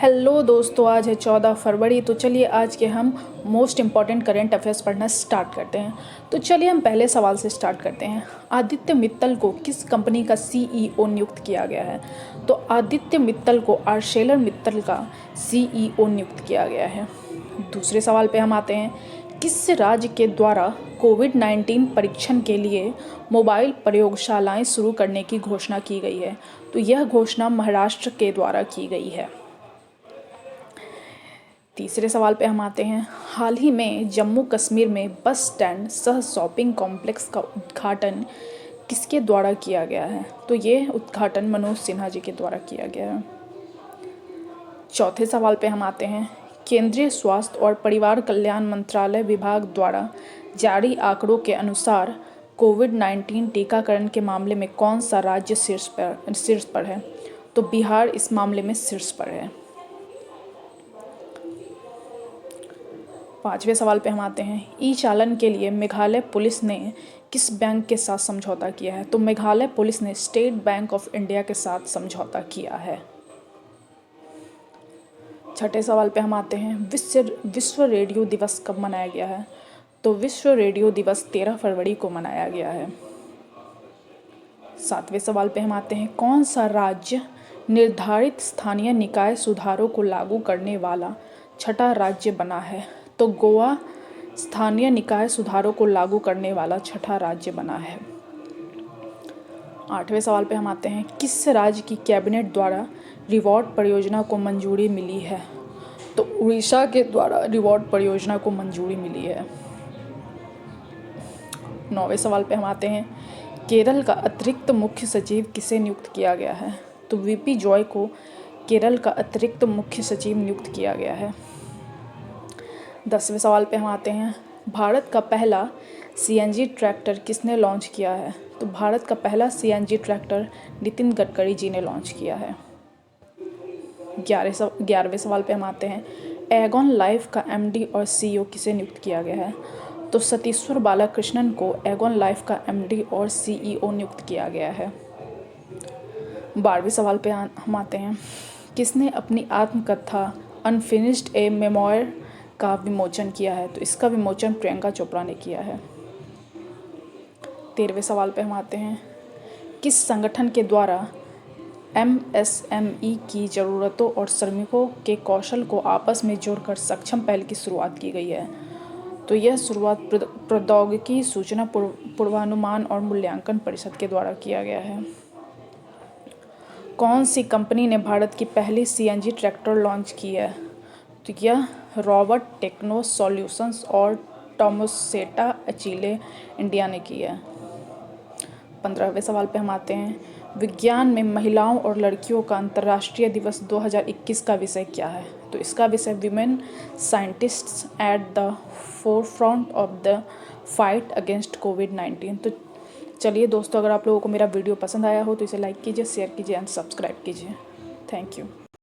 Hello दोस्तों, आज है 14 फरवरी। तो चलिए आज के हम मोस्ट इम्पॉर्टेंट करेंट अफेयर्स पढ़ना स्टार्ट करते हैं। तो चलिए हम पहले सवाल से स्टार्ट करते हैं। आदित्य मित्तल को किस कंपनी का सीईओ नियुक्त किया गया है? तो आदित्य मित्तल को आर्सेलर मित्तल का सीईओ नियुक्त किया गया है। दूसरे सवाल पे हम आते हैं। किस राज्य के द्वारा कोविड-19 परीक्षण के लिए मोबाइल प्रयोगशालाएं शुरू करने की घोषणा की गई है? तो यह घोषणा महाराष्ट्र के द्वारा की गई है। तीसरे सवाल पे हम आते हैं। हाल ही में जम्मू कश्मीर में बस स्टैंड सह शॉपिंग कॉम्प्लेक्स का उद्घाटन किसके द्वारा किया गया है? तो ये उद्घाटन मनोज सिन्हा जी के द्वारा किया गया है। चौथे सवाल पे हम आते हैं। केंद्रीय स्वास्थ्य और परिवार कल्याण मंत्रालय विभाग द्वारा जारी आंकड़ों के अनुसार कोविड-19 टीकाकरण के मामले में कौन सा राज्य शीर्ष पर है? तो बिहार इस मामले में शीर्ष पर है। पांचवें सवाल पे हम आते हैं। ई चालान के लिए मेघालय पुलिस ने किस बैंक के साथ समझौता किया है? तो मेघालय पुलिस ने स्टेट बैंक ऑफ इंडिया के साथ समझौता किया है। छठे सवाल पे हम आते हैं। विश्व रेडियो दिवस कब मनाया गया है? तो विश्व रेडियो दिवस 13 फरवरी को मनाया गया है। सातवें सवाल पे हम आते हैं। कौन सा राज्य निर्धारित स्थानीय निकाय सुधारों को लागू करने वाला छठा राज्य बना है? तो गोवा स्थानीय निकाय सुधारों को लागू करने वाला छठा राज्य बना है। आठवें सवाल पे हम आते हैं। किस राज्य की कैबिनेट द्वारा रिवॉर्ड परियोजना को मंजूरी मिली है? तो उड़ीसा के द्वारा रिवॉर्ड परियोजना को मंजूरी मिली है। नौवें सवाल पे हम आते हैं। केरल का अतिरिक्त मुख्य सचिव किसे नियुक्त किया गया है? तो वीपी जॉय को केरल का अतिरिक्त मुख्य सचिव नियुक्त किया गया है। 10वें सवाल पे हम आते हैं। भारत का पहला सीएनजी ट्रैक्टर किसने लॉन्च किया है? तो भारत का पहला सीएनजी ट्रैक्टर नितिन गडकरी जी ने लॉन्च किया है। 11वें सवाल पे हम आते हैं। एगॉन लाइफ का एमडी और सीईओ किसे नियुक्त किया गया है? तो सतीश्वर बालाकृष्णन को एगॉन लाइफ का एमडी और सीईओ नियुक्त किया गया है। 12वें सवाल पे हम आते हैं। किसने अपनी आत्मकथा अनफिनिश्ड ए मेमोयर का विमोचन किया है? तो इसका विमोचन प्रियंका चोपड़ा ने किया है। 13वें सवाल पे हम आते हैं। किस संगठन के द्वारा एमएसएमई की ज़रूरतों और श्रमिकों के कौशल को आपस में जोड़कर सक्षम पहल की शुरुआत की गई है? तो यह शुरुआत प्रौद्योगिकी सूचना पूर्वानुमान और मूल्यांकन परिषद के द्वारा किया गया है। कौन सी कंपनी ने भारत की पहली सीएनजी ट्रैक्टर लॉन्च की है? तो यह रॉबर्ट टेक्नो सॉल्यूशंस और टोमोसेटा अचीले इंडिया ने की है। 15वें सवाल पे हम आते हैं। विज्ञान में महिलाओं और लड़कियों का अंतर्राष्ट्रीय दिवस 2021 का विषय क्या है? तो इसका विषय women scientists at the forefront of the fight against कोविड-19। तो चलिए दोस्तों, अगर आप लोगों को मेरा वीडियो पसंद आया हो तो इसे लाइक कीजिए, शेयर कीजिए एंड सब्सक्राइब कीजिए। Thank you.